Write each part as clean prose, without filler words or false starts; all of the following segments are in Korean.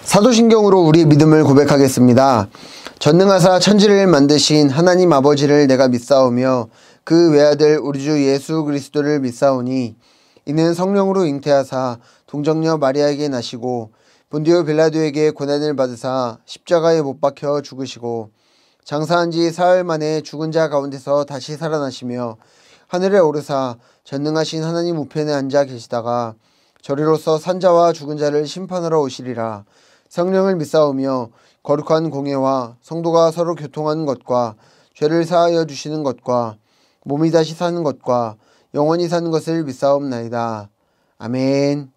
사도신경으로 우리 믿음을 고백하겠습니다. 전능하사 천지를 만드신 하나님 아버지를 내가 믿사오며 그 외아들 우리 주 예수 그리스도를 믿사오니 이는 성령으로 잉태하사 동정녀 마리아에게 나시고 본디오 빌라도에게 고난을 받으사 십자가에 못 박혀 죽으시고 장사한 지 사흘 만에 죽은 자 가운데서 다시 살아나시며 하늘에 오르사 전능하신 하나님 우편에 앉아 계시다가 저리로서 산자와 죽은 자를 심판하러 오시리라. 성령을 믿사오며 거룩한 공예와 성도가 서로 교통하는 것과 죄를 사하여 주시는 것과 몸이 다시 사는 것과 영원히 사는 것을 믿사옵나이다. 아멘.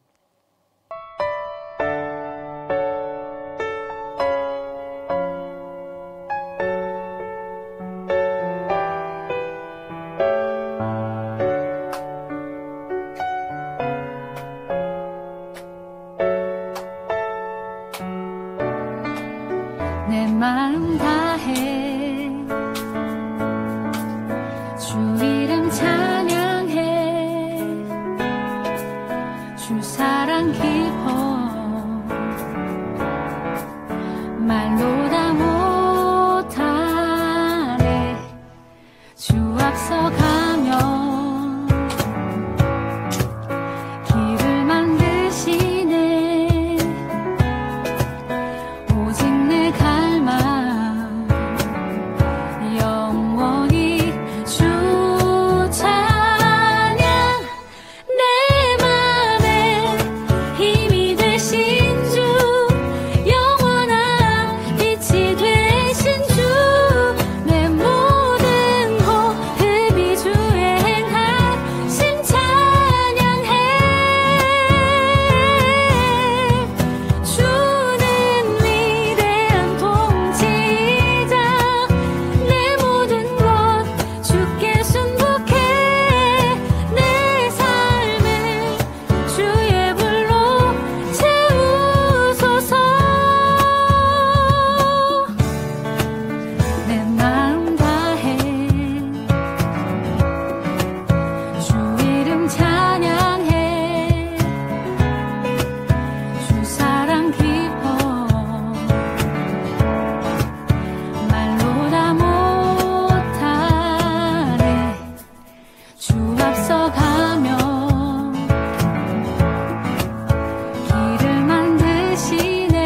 내 마음 다해 주 이름 찬양해 주 사랑 깊어 말로 다 못하네 주 앞서 가며 길을 만드시네 오직 내 갈망 영원히 주 찬양 내 맘에 힘이 되신 주 영원한 빛이 되신 주 내 모든 호흡이 주의 행하심 찬양해 주는 위대한 통치자 내 모든 것 주께 순복해 내 삶을 주의 불로 채우소서 내 마음 다해 주 이름 찬양해 주 사랑 깊어 말로 다 못하네 주 앞서 가며 길을 만드시네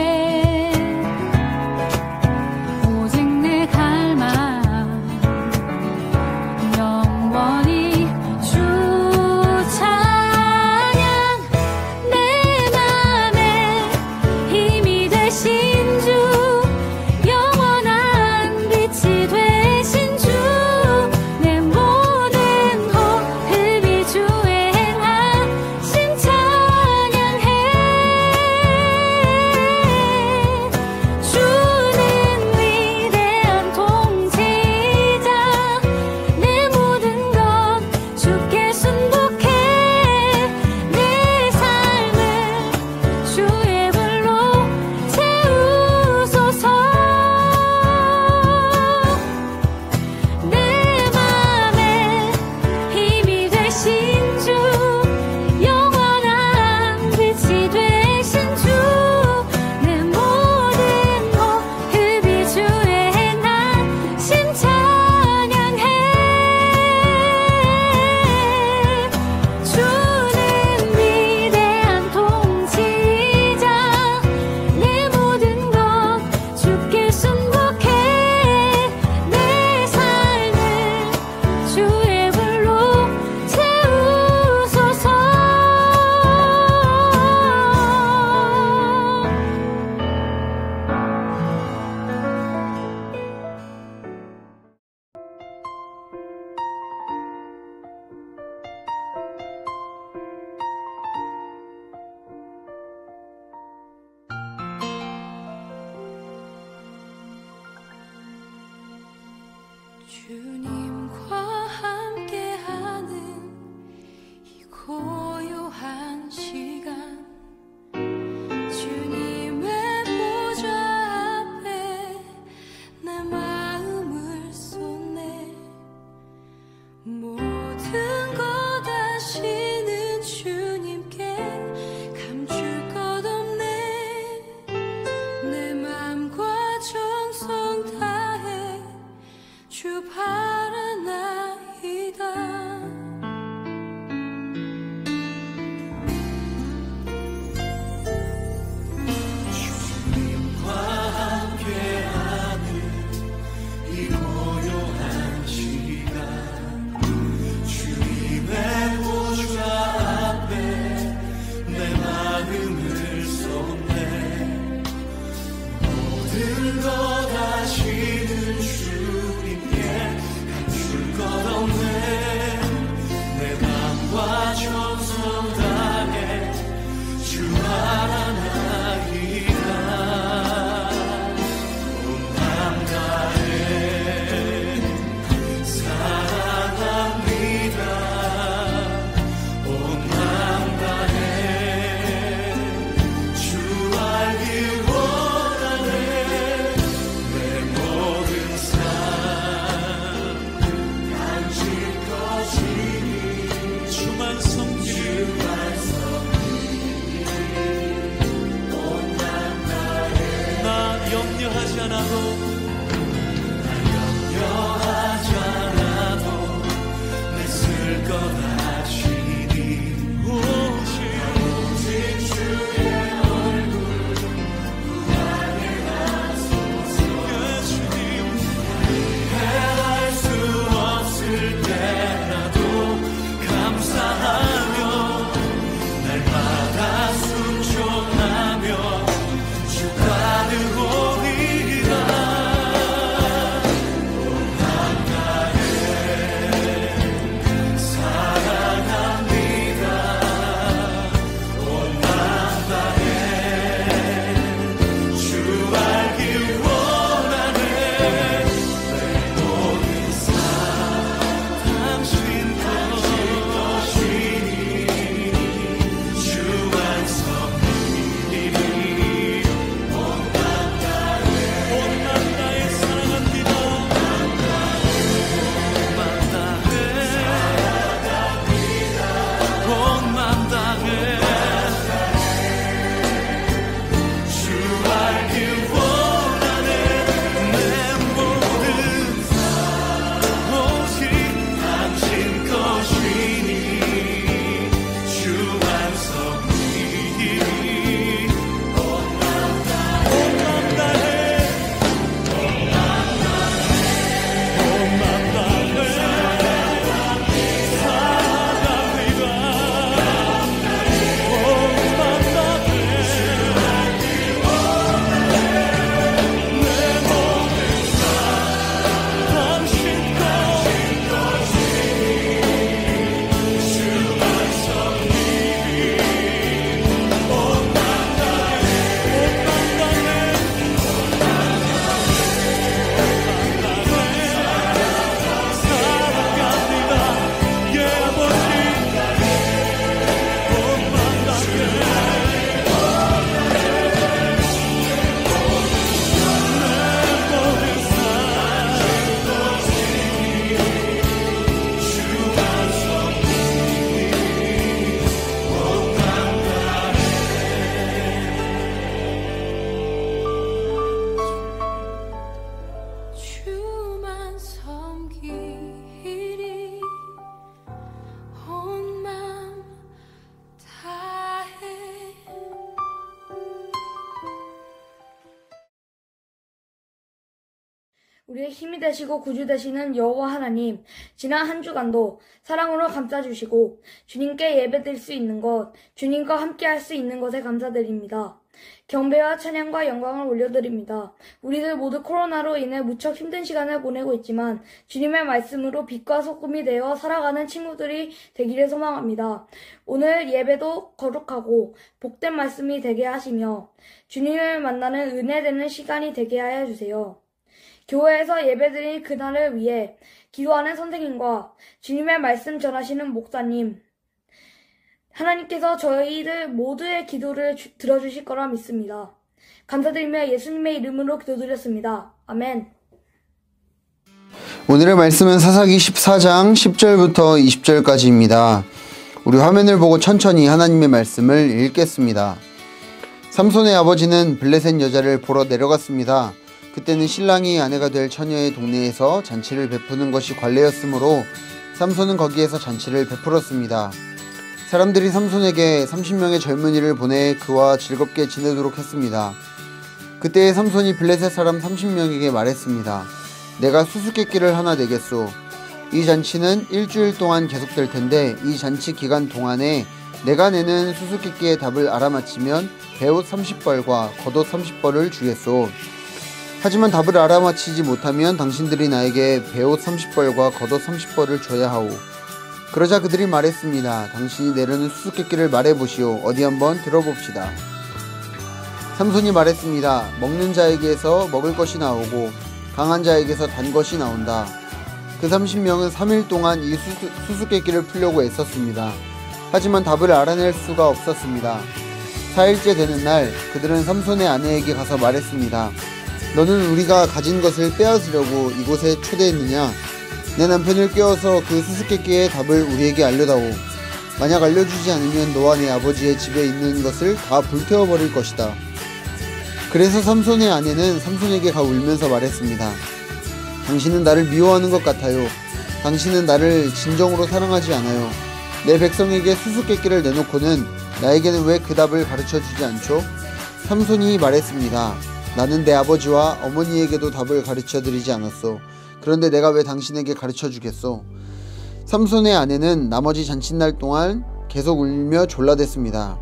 오직 내 갈망 영원히 주 찬양 내 맘에 힘이 되신 주 영원한 빛이 되신 주 내 모든 호흡이 주의 행하심 찬양해 주는 위대한 통치자 내 모든 것 주께 순복해 내 삶을 주의 불로 채우소서 내 맘에 힘이 되신 주 영원한 빛이 되신 주 내 모든 호흡이 주의 행하심 찬양해 주는 위대한 통치자 내 모든 것 주께 순복해 내 삶을 주의 불로 채우소서 주님과 함께하는 이 고요한 시간 주님의 보좌 앞에 내 마음을 쏟네 모든 것 아시는 주님께 감출 것 없네 염려하지 않아도 내 쓸 것 아시니 오직 주의 얼굴 구하게 하소서. 주님 해할 수 없을 때라도 감사하며 날마다 순종하며 주 따르오리라. 우리의 힘이 되시고 구주 되시는 여호와 하나님, 지난 한 주간도 사랑으로 감싸주시고 주님께 예배드릴 수 있는 것, 주님과 함께할 수 있는 것에 감사드립니다. 경배와 찬양과 영광을 올려드립니다. 우리들 모두 코로나로 인해 무척 힘든 시간을 보내고 있지만 주님의 말씀으로 빛과 소금이 되어 살아가는 친구들이 되기를 소망합니다. 오늘 예배도 거룩하고 복된 말씀이 되게 하시며 주님을 만나는 은혜되는 시간이 되게 하여 주세요. 교회에서 예배드릴 그날을 위해 기도하는 선생님과 주님의 말씀 전하시는 목사님, 하나님께서 저희들 모두의 기도를 들어주실 거라 믿습니다. 감사드리며 예수님의 이름으로 기도드렸습니다. 아멘. 오늘의 말씀은 사사기 14장 10절부터 20절까지입니다. 우리 화면을 보고 천천히 하나님의 말씀을 읽겠습니다. 삼손의 아버지는 블레셋 여자를 보러 내려갔습니다. 그때는 신랑이 아내가 될 처녀의 동네에서 잔치를 베푸는 것이 관례였으므로 삼손은 거기에서 잔치를 베풀었습니다. 사람들이 삼손에게 30명의 젊은이를 보내 그와 즐겁게 지내도록 했습니다. 그때 삼손이 블레셋 사람 30명에게 말했습니다. 내가 수수께끼를 하나 내겠소. 이 잔치는 일주일 동안 계속될 텐데 이 잔치 기간 동안에 내가 내는 수수께끼의 답을 알아맞히면 배옷 30벌과 겉옷 30벌을 주겠소. 하지만 답을 알아맞히지 못하면 당신들이 나에게 배옷 30벌과 겉옷 30벌을 줘야 하오. 그러자 그들이 말했습니다. 당신이 내려는 수수께끼를 말해보시오. 어디 한번 들어봅시다. 삼손이 말했습니다. 먹는 자에게서 먹을 것이 나오고 강한 자에게서 단 것이 나온다. 그 30명은 3일 동안 이 수수께끼를 풀려고 애썼습니다. 하지만 답을 알아낼 수가 없었습니다. 4일째 되는 날 그들은 삼손의 아내에게 가서 말했습니다. 너는 우리가 가진 것을 빼앗으려고 이곳에 초대했느냐? 내 남편을 깨워서 그 수수께끼의 답을 우리에게 알려다오. 만약 알려주지 않으면 너와 내 아버지의 집에 있는 것을 다 불태워버릴 것이다. 그래서 삼손의 아내는 삼손에게 가 울면서 말했습니다. 당신은 나를 미워하는 것 같아요. 당신은 나를 진정으로 사랑하지 않아요. 내 백성에게 수수께끼를 내놓고는 나에게는 왜 그 답을 가르쳐주지 않죠? 삼손이 말했습니다. 나는 내 아버지와 어머니에게도 답을 가르쳐드리지 않았소. 그런데 내가 왜 당신에게 가르쳐주겠소? 삼손의 아내는 나머지 잔칫날 동안 계속 울며 졸라댔습니다.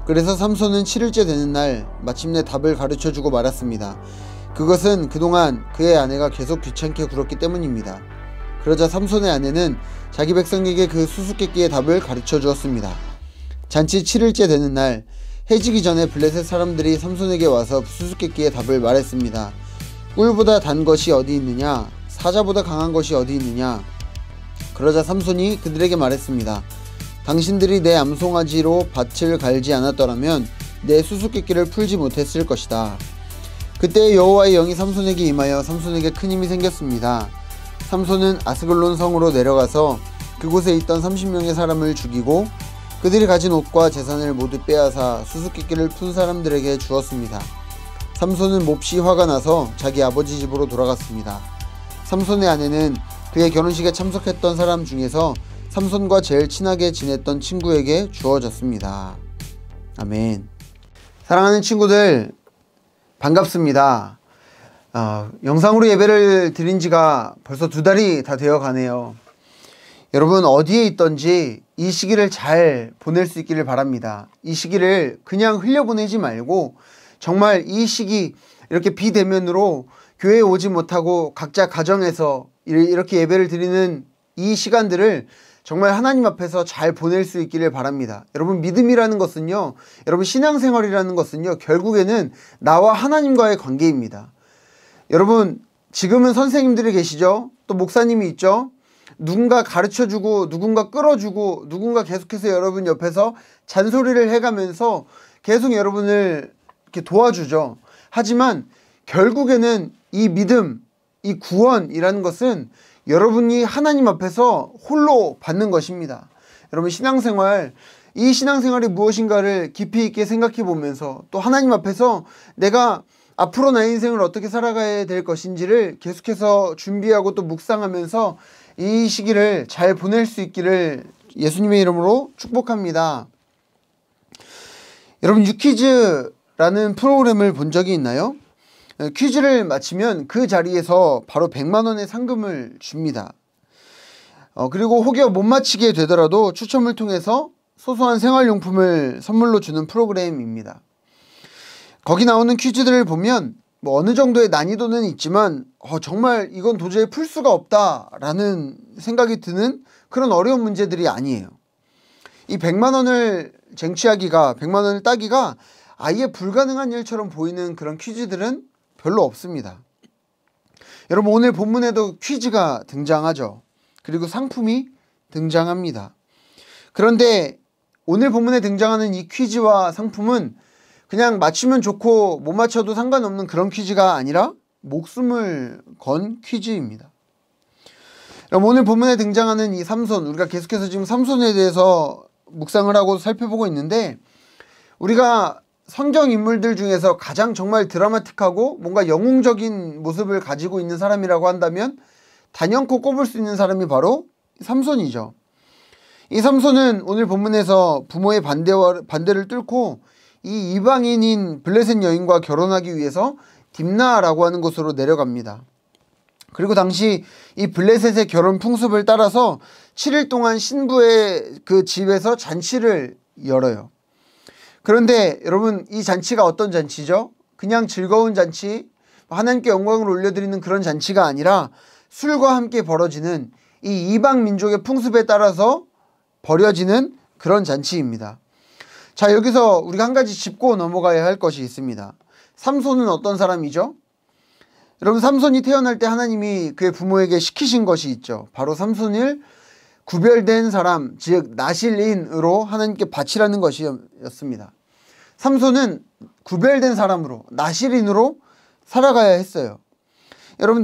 그래서 삼손은 7일째 되는 날 마침내 답을 가르쳐주고 말았습니다. 그것은 그동안 그의 아내가 계속 귀찮게 굴었기 때문입니다. 그러자 삼손의 아내는 자기 백성에게 그 수수께끼의 답을 가르쳐 주었습니다. 잔치 7일째 되는 날 해지기 전에 블레셋 사람들이 삼손에게 와서 수수께끼의 답을 말했습니다. 꿀보다 단 것이 어디 있느냐? 사자보다 강한 것이 어디 있느냐? 그러자 삼손이 그들에게 말했습니다. 당신들이 내 암송아지로 밭을 갈지 않았더라면 내 수수께끼를 풀지 못했을 것이다. 그때 여호와의 영이 삼손에게 임하여 삼손에게 큰 힘이 생겼습니다. 삼손은 아스글론 성으로 내려가서 그곳에 있던 30명의 사람을 죽이고 그들이 가진 옷과 재산을 모두 빼앗아 수수께끼를 푼 사람들에게 주었습니다. 삼손은 몹시 화가 나서 자기 아버지 집으로 돌아갔습니다. 삼손의 아내는 그의 결혼식에 참석했던 사람 중에서 삼손과 제일 친하게 지냈던 친구에게 주어졌습니다. 아멘. 사랑하는 친구들, 반갑습니다. 영상으로 예배를 드린 지가 벌써 2달이 다 되어 가네요. 여러분 어디에 있던지 이 시기를 잘 보낼 수 있기를 바랍니다. 이 시기를 그냥 흘려보내지 말고 정말 이 시기 이렇게 비대면으로 교회에 오지 못하고 각자 가정에서 이렇게 예배를 드리는 이 시간들을 정말 하나님 앞에서 잘 보낼 수 있기를 바랍니다. 여러분 믿음이라는 것은요, 여러분 신앙생활이라는 것은요, 결국에는 나와 하나님과의 관계입니다. 여러분 지금은 선생님들이 계시죠? 또 목사님이 있죠? 누군가 가르쳐주고 누군가 끌어주고 누군가 계속해서 여러분 옆에서 잔소리를 해가면서 계속 여러분을 이렇게 도와주죠. 하지만 결국에는 이 믿음, 이 구원이라는 것은 여러분이 하나님 앞에서 홀로 받는 것입니다. 여러분 신앙생활, 이 신앙생활이 무엇인가를 깊이 있게 생각해 보면서 또 하나님 앞에서 내가 앞으로 나의 인생을 어떻게 살아가야 될 것인지를 계속해서 준비하고 또 묵상하면서 이 시기를 잘 보낼 수 있기를 예수님의 이름으로 축복합니다. 여러분 유퀴즈라는 프로그램을 본 적이 있나요? 퀴즈를 마치면 그 자리에서 바로 100만 원의 상금을 줍니다. 그리고 혹여 못 맞히게 되더라도 추첨을 통해서 소소한 생활용품을 선물로 주는 프로그램입니다. 거기 나오는 퀴즈들을 보면 뭐 어느 정도의 난이도는 있지만 정말 이건 도저히 풀 수가 없다라는 생각이 드는 그런 어려운 문제들이 아니에요. 이 100만 원을 쟁취하기가, 100만 원을 따기가 아예 불가능한 일처럼 보이는 그런 퀴즈들은 별로 없습니다. 여러분 오늘 본문에도 퀴즈가 등장하죠. 그리고 상품이 등장합니다. 그런데 오늘 본문에 등장하는 이 퀴즈와 상품은 그냥 맞추면 좋고 못 맞춰도 상관없는 그런 퀴즈가 아니라 목숨을 건 퀴즈입니다. 여러분 오늘 본문에 등장하는 이 삼손, 우리가 계속해서 지금 삼손에 대해서 묵상을 하고 살펴보고 있는데, 우리가 성경 인물들 중에서 가장 정말 드라마틱하고 뭔가 영웅적인 모습을 가지고 있는 사람이라고 한다면 단연코 꼽을 수 있는 사람이 바로 삼손이죠. 이 삼손은 오늘 본문에서 부모의 반대를 뚫고 이 이방인인 블레셋 여인과 결혼하기 위해서 딥나라고 하는 곳으로 내려갑니다. 그리고 당시 이 블레셋의 결혼 풍습을 따라서 7일 동안 신부의 그 집에서 잔치를 열어요. 그런데 여러분 이 잔치가 어떤 잔치죠? 그냥 즐거운 잔치, 하나님께 영광을 올려드리는 그런 잔치가 아니라 술과 함께 벌어지는 이 이방 민족의 풍습에 따라서 벌어지는 그런 잔치입니다. 자, 여기서 우리가 한 가지 짚고 넘어가야 할 것이 있습니다. 삼손은 어떤 사람이죠? 여러분 삼손이 태어날 때 하나님이 그의 부모에게 시키신 것이 있죠. 바로 삼손을 구별된 사람, 즉 나실인으로 하나님께 바치라는 것이었습니다. 삼손은 구별된 사람으로, 나실인으로 살아가야 했어요. 여러분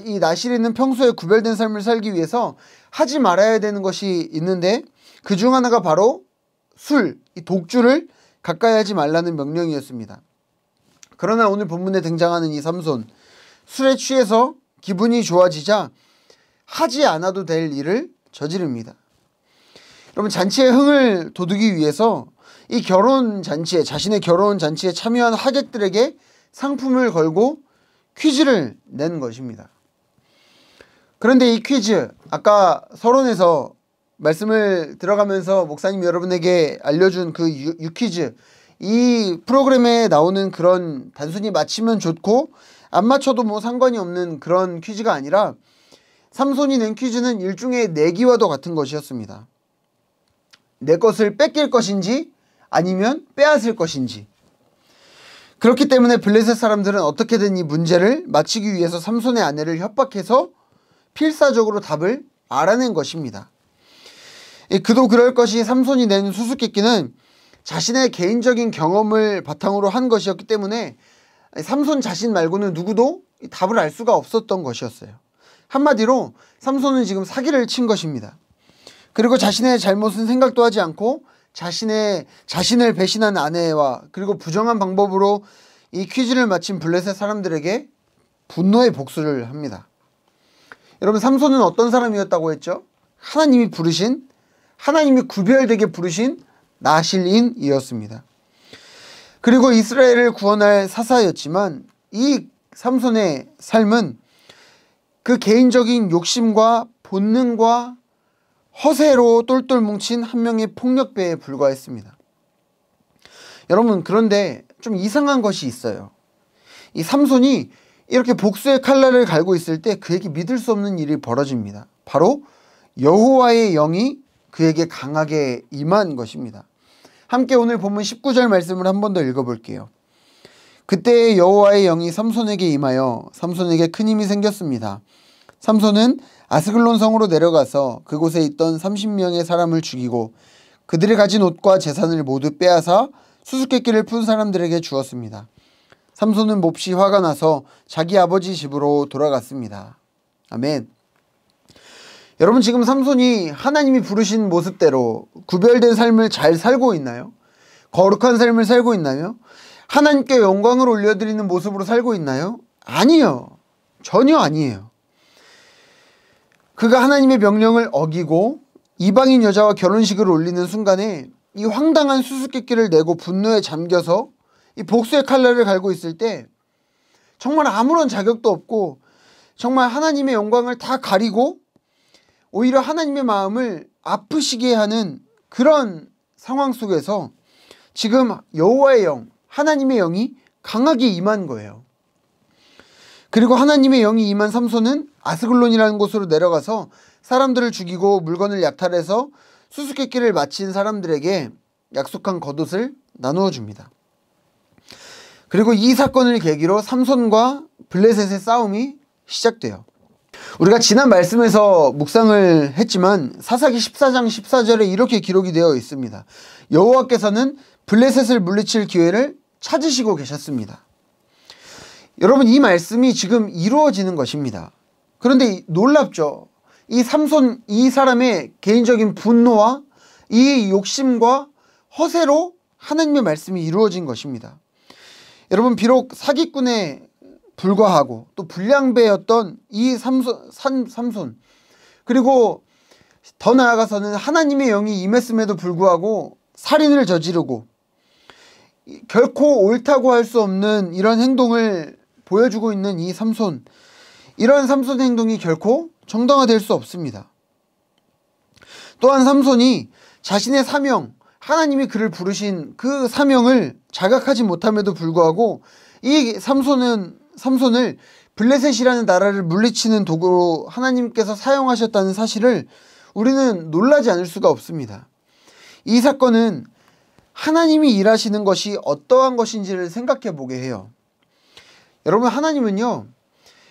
이 나실인은 평소에 구별된 삶을 살기 위해서 하지 말아야 되는 것이 있는데 그 중 하나가 바로 술, 이 독주를 가까이 하지 말라는 명령이었습니다. 그러나 오늘 본문에 등장하는 이 삼손, 술에 취해서 기분이 좋아지자 하지 않아도 될 일을 저지릅니다. 여러분, 잔치의 흥을 돋우기 위해서 이 결혼잔치에, 자신의 결혼잔치에 참여한 하객들에게 상품을 걸고 퀴즈를 낸 것입니다. 그런데 이 퀴즈, 아까 서론에서 말씀을 들어가면서 목사님 여러분에게 알려준 그 유퀴즈, 이 프로그램에 나오는 그런 단순히 맞히면 좋고 안 맞춰도 뭐 상관이 없는 그런 퀴즈가 아니라 삼손이 낸 퀴즈는 일종의 내기와도 같은 것이었습니다. 내 것을 뺏길 것인지 아니면 빼앗을 것인지. 그렇기 때문에 블레셋 사람들은 어떻게든 이 문제를 맞히기 위해서 삼손의 아내를 협박해서 필사적으로 답을 알아낸 것입니다. 그도 그럴 것이 삼손이 낸 수수께끼는 자신의 개인적인 경험을 바탕으로 한 것이었기 때문에 삼손 자신 말고는 누구도 답을 알 수가 없었던 것이었어요. 한마디로 삼손은 지금 사기를 친 것입니다. 그리고 자신의 잘못은 생각도 하지 않고 자신을 배신한 아내와 그리고 부정한 방법으로 이 퀴즈를 마친 블레셋 사람들에게 분노의 복수를 합니다. 여러분, 삼손은 어떤 사람이었다고 했죠? 하나님이 구별되게 부르신 나실인이었습니다. 그리고 이스라엘을 구원할 사사였지만 이 삼손의 삶은 그 개인적인 욕심과 본능과 허세로 똘똘 뭉친 한 명의 폭력배에 불과했습니다. 여러분, 그런데 좀 이상한 것이 있어요. 이 삼손이 이렇게 복수의 칼날을 갈고 있을 때 그에게 믿을 수 없는 일이 벌어집니다. 바로 여호와의 영이 그에게 강하게 임한 것입니다. 함께 오늘 본문 19절 말씀을 한 번 더 읽어볼게요. 그때 여호와의 영이 삼손에게 임하여 삼손에게 큰 힘이 생겼습니다. 삼손은 아스글론 성으로 내려가서 그곳에 있던 30명의 사람을 죽이고 그들이 가진 옷과 재산을 모두 빼앗아 수수께끼를 푼 사람들에게 주었습니다. 삼손은 몹시 화가 나서 자기 아버지 집으로 돌아갔습니다. 아멘. 여러분, 지금 삼손이 하나님이 부르신 모습대로 구별된 삶을 잘 살고 있나요? 거룩한 삶을 살고 있나요? 하나님께 영광을 올려드리는 모습으로 살고 있나요? 아니요. 전혀 아니에요. 그가 하나님의 명령을 어기고 이방인 여자와 결혼식을 올리는 순간에 이 황당한 수수께끼를 내고 분노에 잠겨서 이 복수의 칼날을 갈고 있을 때 정말 아무런 자격도 없고 정말 하나님의 영광을 다 가리고 오히려 하나님의 마음을 아프시게 하는 그런 상황 속에서 지금 여호와의 영, 하나님의 영이 강하게 임한 거예요. 그리고 하나님의 영이 임한 삼손은 아스글론이라는 곳으로 내려가서 사람들을 죽이고 물건을 약탈해서 수수께끼를 마친 사람들에게 약속한 겉옷을 나누어 줍니다. 그리고 이 사건을 계기로 삼손과 블레셋의 싸움이 시작돼요. 우리가 지난 말씀에서 묵상을 했지만 사사기 14장 14절에 이렇게 기록이 되어 있습니다. 여호와께서는 블레셋을 물리칠 기회를 찾으시고 계셨습니다. 여러분, 이 말씀이 지금 이루어지는 것입니다. 그런데 놀랍죠. 이 삼손, 이 사람의 개인적인 분노와 이 욕심과 허세로 하나님의 말씀이 이루어진 것입니다. 여러분, 비록 사기꾼에 불과하고 또 불량배였던 이 삼손, 그리고 더 나아가서는 하나님의 영이 임했음에도 불구하고 살인을 저지르고 결코 옳다고 할 수 없는 이런 행동을 보여주고 있는 이 삼손, 이런 삼손의 행동이 결코 정당화될 수 없습니다. 또한 삼손이 자신의 사명, 하나님이 그를 부르신 그 사명을 자각하지 못함에도 불구하고 이 삼손을 블레셋이라는 나라를 물리치는 도구로 하나님께서 사용하셨다는 사실을 우리는 놀라지 않을 수가 없습니다. 이 사건은 하나님이 일하시는 것이 어떠한 것인지를 생각해 보게 해요. 여러분, 하나님은요,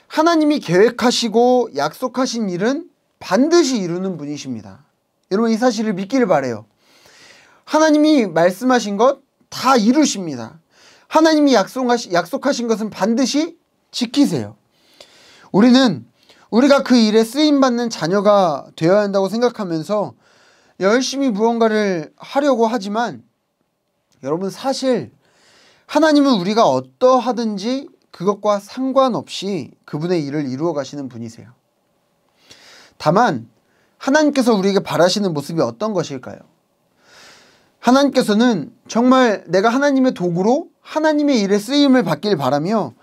하나님이 계획하시고 약속하신 일은 반드시 이루는 분이십니다. 여러분, 이 사실을 믿기를 바라요. 하나님이 말씀하신 것 다 이루십니다. 하나님이 약속하신 것은 반드시 지키세요. 우리가 그 일에 쓰임받는 자녀가 되어야 한다고 생각하면서 열심히 무언가를 하려고 하지만 여러분, 사실 하나님은 우리가 어떠하든지 그것과 상관없이 그분의 일을 이루어 가시는 분이세요. 다만 하나님께서 우리에게 바라시는 모습이 어떤 것일까요? 하나님께서는 정말 내가 하나님의 도구로 하나님의 일에 쓰임을 받길 바라며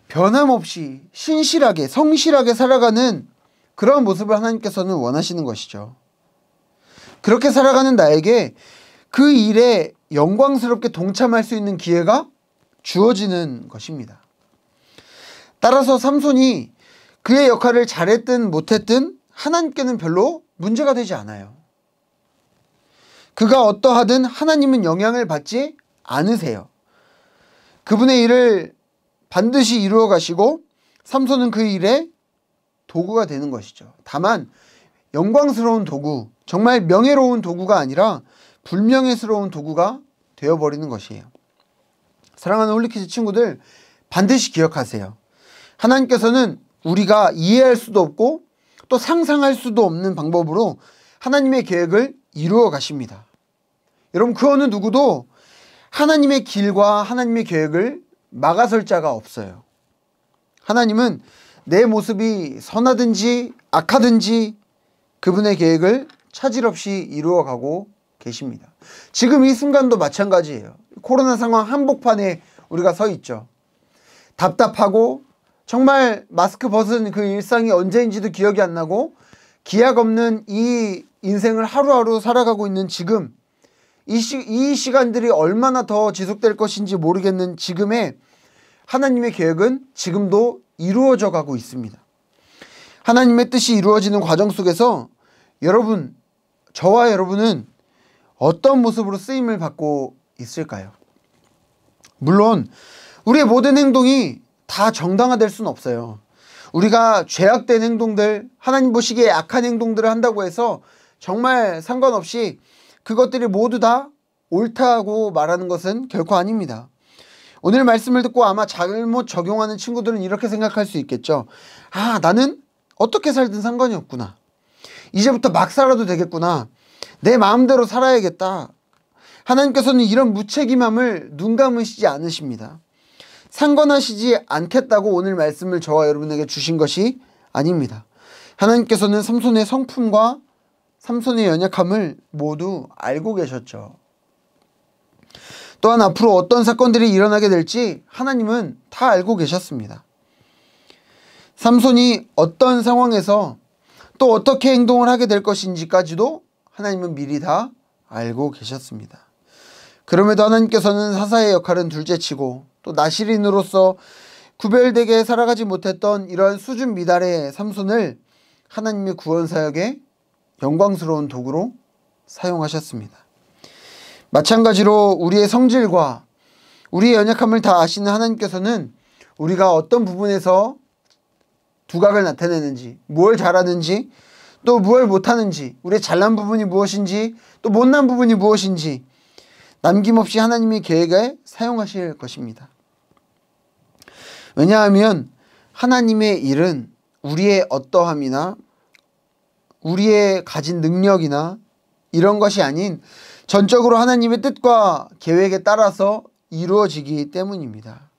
변함없이 신실하게 성실하게 살아가는 그런 모습을 하나님께서는 원하시는 것이죠. 그렇게 살아가는 나에게 그 일에 영광스럽게 동참할 수 있는 기회가 주어지는 것입니다. 따라서 삼손이 그의 역할을 잘했든 못했든 하나님께는 별로 문제가 되지 않아요. 그가 어떠하든 하나님은 영향을 받지 않으세요. 그분의 일을 반드시 이루어 가시고 삼손은 그 일에 도구가 되는 것이죠. 다만 영광스러운 도구, 정말 명예로운 도구가 아니라 불명예스러운 도구가 되어버리는 것이에요. 사랑하는 홀리키즈 친구들, 반드시 기억하세요. 하나님께서는 우리가 이해할 수도 없고 또 상상할 수도 없는 방법으로 하나님의 계획을 이루어 가십니다. 여러분, 그 어느 누구도 하나님의 길과 하나님의 계획을 막아설 자가 없어요. 하나님은 내 모습이 선하든지 악하든지 그분의 계획을 차질 없이 이루어 가고 계십니다. 지금 이 순간도 마찬가지예요. 코로나 상황 한복판에 우리가 서 있죠. 답답하고 정말 마스크 벗은 그 일상이 언제인지도 기억이 안 나고 기약 없는 이 인생을 하루하루 살아가고 있는 지금, 이 시간들이 얼마나 더 지속될 것인지 모르겠는 지금의 하나님의 계획은 지금도 이루어져 가고 있습니다. 하나님의 뜻이 이루어지는 과정 속에서 여러분, 저와 여러분은 어떤 모습으로 쓰임을 받고 있을까요? 물론 우리의 모든 행동이 다 정당화될 수는 없어요. 우리가 죄악된 행동들, 하나님 보시기에 악한 행동들을 한다고 해서 정말 상관없이 그것들이 모두 다 옳다고 말하는 것은 결코 아닙니다. 오늘 말씀을 듣고 아마 잘못 적용하는 친구들은 이렇게 생각할 수 있겠죠. 아, 나는 어떻게 살든 상관이 없구나. 이제부터 막 살아도 되겠구나. 내 마음대로 살아야겠다. 하나님께서는 이런 무책임함을 눈 감으시지 않으십니다. 상관하시지 않겠다고 오늘 말씀을 저와 여러분에게 주신 것이 아닙니다. 하나님께서는 삼손의 성품과 삼손의 연약함을 모두 알고 계셨죠. 또한 앞으로 어떤 사건들이 일어나게 될지 하나님은 다 알고 계셨습니다. 삼손이 어떤 상황에서 또 어떻게 행동을 하게 될 것인지까지도 하나님은 미리 다 알고 계셨습니다. 그럼에도 하나님께서는 사사의 역할은 둘째치고 또 나실인으로서 구별되게 살아가지 못했던 이러한 수준 미달의 삼손을 하나님의 구원 사역에 영광스러운 도구로 사용하셨습니다. 마찬가지로 우리의 성질과 우리의 연약함을 다 아시는 하나님께서는 우리가 어떤 부분에서 두각을 나타내는지, 뭘 잘하는지, 또 뭘 못하는지, 우리의 잘난 부분이 무엇인지, 또 못난 부분이 무엇인지 남김없이 하나님의 계획에 사용하실 것입니다. 왜냐하면 하나님의 일은 우리의 어떠함이나 우리의 가진 능력이나 이런 것이 아닌 전적으로 하나님의 뜻과 계획에 따라서 이루어지기 때문입니다.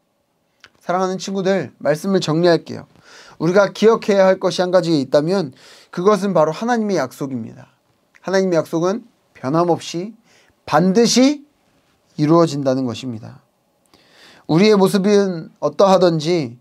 사랑하는 친구들, 말씀을 정리할게요. 우리가 기억해야 할 것이 한 가지 있다면 그것은 바로 하나님의 약속입니다. 하나님의 약속은 변함없이 반드시 이루어진다는 것입니다. 우리의 모습은 어떠하든지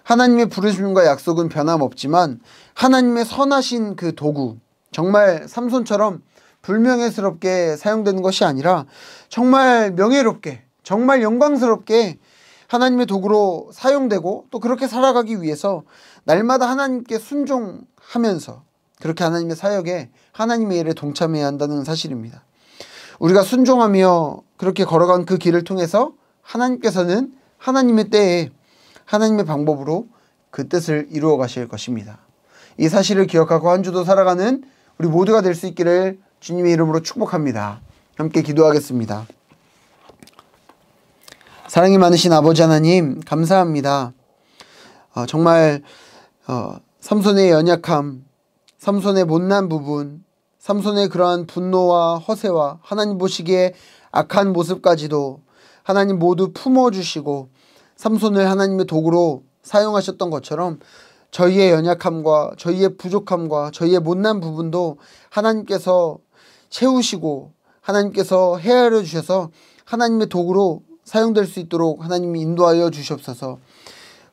하나님의 부르심과 약속은 변함없지만 하나님의 선하신 그 도구, 정말 삼손처럼 불명예스럽게 사용되는 것이 아니라 정말 명예롭게, 정말 영광스럽게 하나님의 도구로 사용되고 또 그렇게 살아가기 위해서 날마다 하나님께 순종하면서 그렇게 하나님의 사역에 하나님의 일에 동참해야 한다는 사실입니다. 우리가 순종하며 그렇게 걸어간 그 길을 통해서 하나님께서는 하나님의 때에 하나님의 방법으로 그 뜻을 이루어 가실 것입니다. 이 사실을 기억하고 한 주도 살아가는 우리 모두가 될 수 있기를 주님의 이름으로 축복합니다. 함께 기도하겠습니다. 사랑이 많으신 아버지 하나님, 감사합니다. 정말 삼손의 연약함, 삼손의 못난 부분, 삼손의 그러한 분노와 허세와 하나님 보시기에 악한 모습까지도 하나님 모두 품어주시고 삼손을 하나님의 도구로 사용하셨던 것처럼 저희의 연약함과 저희의 부족함과 저희의 못난 부분도 하나님께서 채우시고 하나님께서 헤아려 주셔서 하나님의 도구로 사용될 수 있도록 하나님이 인도하여 주시옵소서.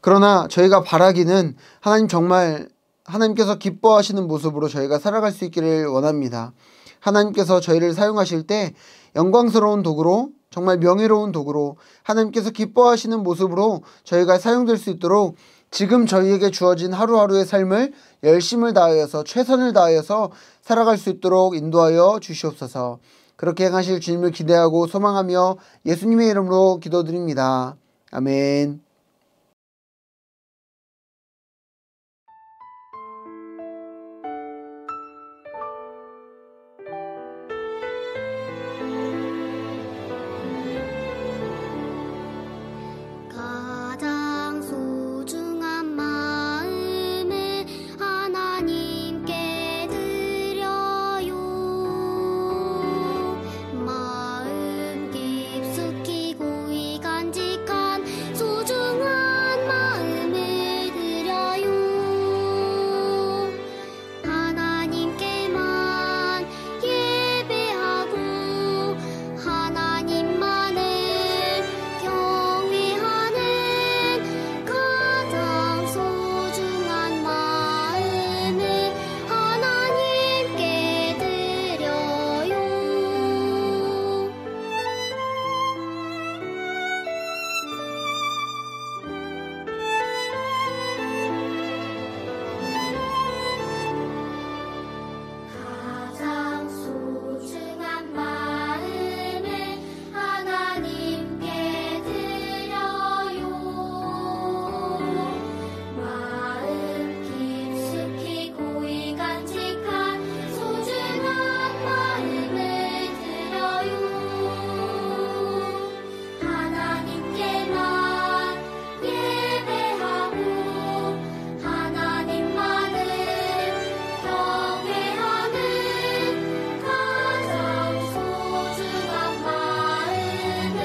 그러나 저희가 바라기는 하나님 정말 하나님께서 기뻐하시는 모습으로 저희가 살아갈 수 있기를 원합니다. 하나님께서 저희를 사용하실 때 영광스러운 도구로 정말 명예로운 도구로 하나님께서 기뻐하시는 모습으로 저희가 사용될 수 있도록 지금 저희에게 주어진 하루하루의 삶을 열심을 다하여서 최선을 다하여서 살아갈 수 있도록 인도하여 주시옵소서. 그렇게 행하실 주님을 기대하고 소망하며 예수님의 이름으로 기도드립니다. 아멘. 가장 소중한 마음을 하나님께 드려요. 마음 깊숙이 고이 간직한 소중한 마음을 드려요. 하나님께만 예배하고 하나님만을 경외하는 가장 소중한 마음을 하나님께 드려요. 가장 소중한 마음을 하나님께 드려요. 마음 깊숙이 고이 간직한 소중한 마음을 드려요. 하나님께만 예배하고 하나님만을 경외하는 가장 소중한 마음을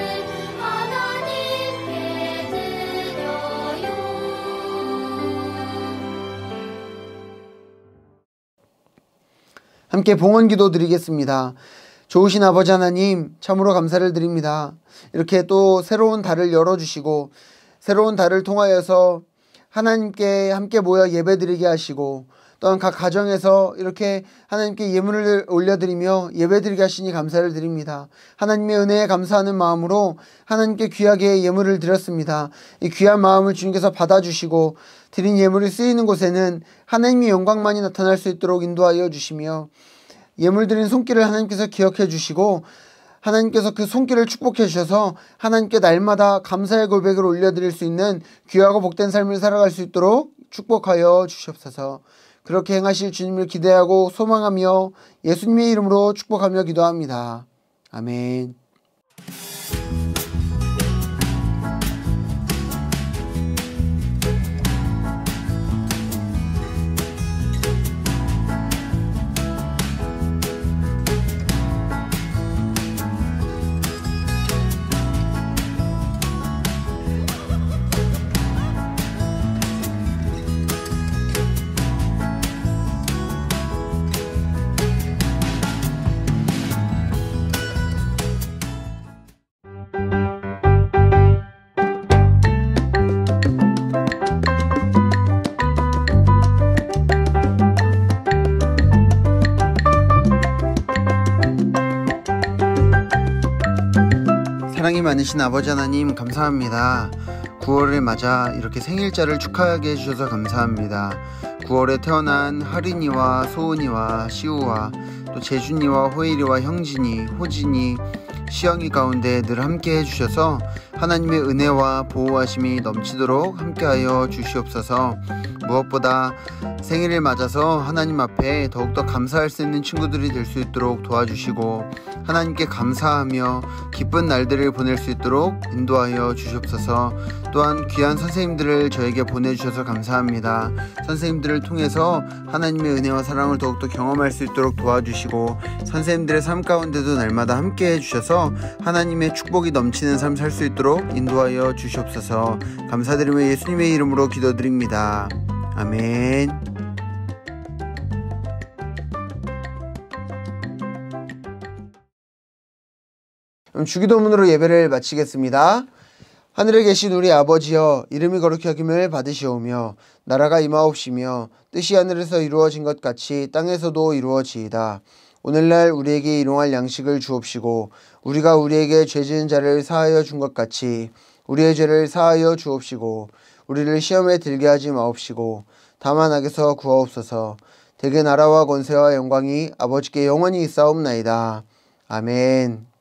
하나님께 드려요. 함께 봉헌 기도 드리겠습니다. 좋으신 아버지 하나님, 참으로 감사를 드립니다. 이렇게 또 새로운 달을 열어주시고 새로운 달을 통하여서 하나님께 함께 모여 예배드리게 하시고 또한 각 가정에서 이렇게 하나님께 예물을 올려드리며 예배드리게 하시니 감사를 드립니다. 하나님의 은혜에 감사하는 마음으로 하나님께 귀하게 예물을 드렸습니다. 이 귀한 마음을 주님께서 받아주시고 드린 예물이 쓰이는 곳에는 하나님의 영광만이 나타날 수 있도록 인도하여 주시며 예물 드린 손길을 하나님께서 기억해 주시고 하나님께서 그 손길을 축복해 주셔서 하나님께 날마다 감사의 고백을 올려드릴 수 있는 귀하고 복된 삶을 살아갈 수 있도록 축복하여 주시옵소서. 그렇게 행하실 주님을 기대하고 소망하며 예수님의 이름으로 축복하며 기도합니다. 아멘. 사랑이 많으신 아버지 하나님 감사합니다. 9월을 맞아 이렇게 생일자를 축하하게 해주셔서 감사합니다. 9월에 태어난 하린이와 소은이와 시우와 또 재준이와 호일이와 형진이, 호진이, 시영이 가운데 늘 함께 해주셔서 하나님의 은혜와 보호하심이 넘치도록 함께하여 주시옵소서. 무엇보다 생일을 맞아서 하나님 앞에 더욱더 감사할 수 있는 친구들이 될 수 있도록 도와주시고 하나님께 감사하며 기쁜 날들을 보낼 수 있도록 인도하여 주시옵소서. 또한 귀한 선생님들을 저에게 보내주셔서 감사합니다. 선생님들을 통해서 하나님의 은혜와 사랑을 더욱더 경험할 수 있도록 도와주시고 선생님들의 삶 가운데도 날마다 함께 해주셔서 하나님의 축복이 넘치는 삶 살 수 있도록 인도하여 주시옵소서. 감사드리며 예수님의 이름으로 기도드립니다. 아멘. 그럼 주기도문으로 예배를 마치겠습니다. 하늘에 계신 우리 아버지여, 이름이 거룩히 여김을 받으시오며 나라가 임하옵시며 뜻이 하늘에서 이루어진 것 같이 땅에서도 이루어지이다. 오늘날 우리에게 일용할 양식을 주옵시고 우리가 우리에게 죄 지은 자를 사하여 준 것 같이 우리의 죄를 사하여 주옵시고 우리를 시험에 들게 하지 마옵시고 다만 악에서 구하옵소서. 대개 나라와 권세와 영광이 아버지께 영원히 있사옵나이다. 아멘.